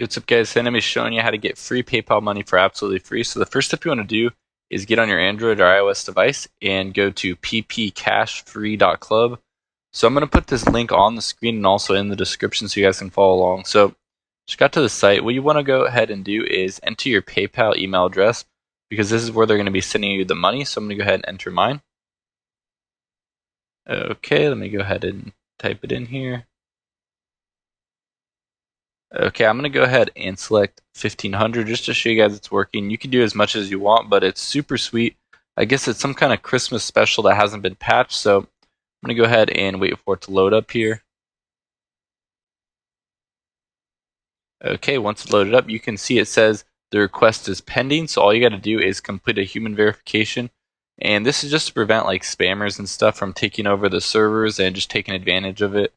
What's up, guys? Today I'm going to be showing you how to get free PayPal money for absolutely free. So the first step you want to do is get on your Android or iOS device and go to ppcashfree.club. So I'm going to put this link on the screen and also in the description so you guys can follow along. So just got to the site. What you want to go ahead and do is enter your PayPal email address because this is where they're going to be sending you the money. So I'm going to go ahead and enter mine. Okay, let me go ahead and type it in here. Okay, I'm going to go ahead and select 1500 just to show you guys it's working. You can do as much as you want, but it's super sweet. I guess it's some kind of Christmas special that hasn't been patched, so I'm going to go ahead and wait for it to load up here. Okay, once it's loaded up, you can see it says the request is pending, so all you got to do is complete a human verification. And this is just to prevent like spammers and stuff from taking over the servers and just taking advantage of it,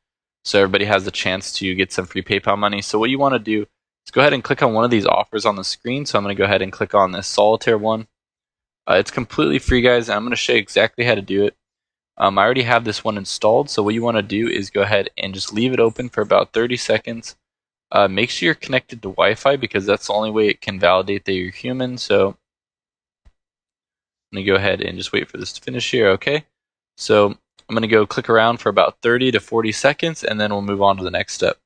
so everybody has a chance to get some free PayPal money. So what you want to do is go ahead and click on one of these offers on the screen. So I'm going to go ahead and click on this solitaire one. It's completely free, guys, and I'm going to show you exactly how to do it. I already have this one installed, so what you want to do is go ahead and just leave it open for about 30 seconds. Make sure you're connected to Wi-Fi because that's the only way it can validate that you're human. So I'm going to go ahead and just wait for this to finish here. Okay, so I'm going to go click around for about 30 to 40 seconds and then we'll move on to the next step.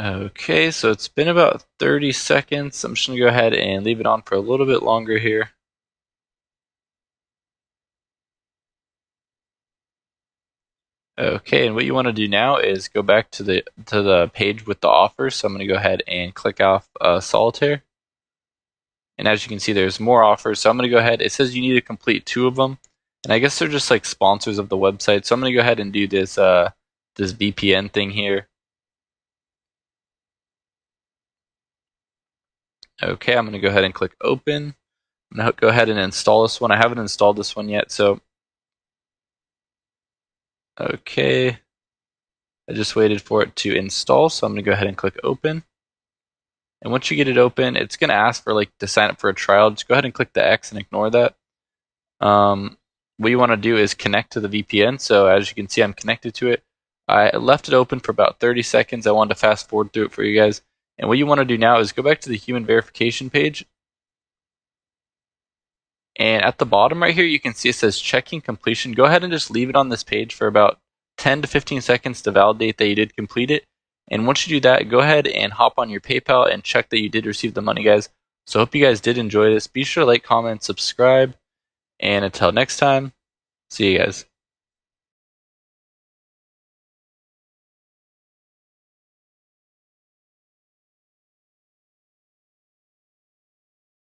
Okay, so it's been about 30 seconds. I'm just going to go ahead and leave it on for a little bit longer here. Okay, and what you want to do now is go back to the page with the offers. So I'm going to go ahead and click off Solitaire. And as you can see, there's more offers. So I'm going to go ahead. It says you need to complete 2 of them. And I guess they're just like sponsors of the website. So I'm going to go ahead and do this this VPN thing here. Okay, I'm going to go ahead and click open. I'm going to go ahead and install this one. I haven't installed this one yet, so okay. I just waited for it to install, so I'm going to go ahead and click open. And once you get it open, it's going to ask for like to sign up for a trial. Just go ahead and click the X and ignore that. What you want to do is connect to the VPN. So as you can see, I'm connected to it. I left it open for about 30 seconds. I wanted to fast forward through it for you guys. And what you want to do now is go back to the human verification page. And at the bottom right here, you can see it says checking completion. Go ahead and just leave it on this page for about 10 to 15 seconds to validate that you did complete it. And once you do that, go ahead and hop on your PayPal and check that you did receive the money, guys. So I hope you guys did enjoy this. Be sure to like, comment, subscribe. And until next time, see you guys.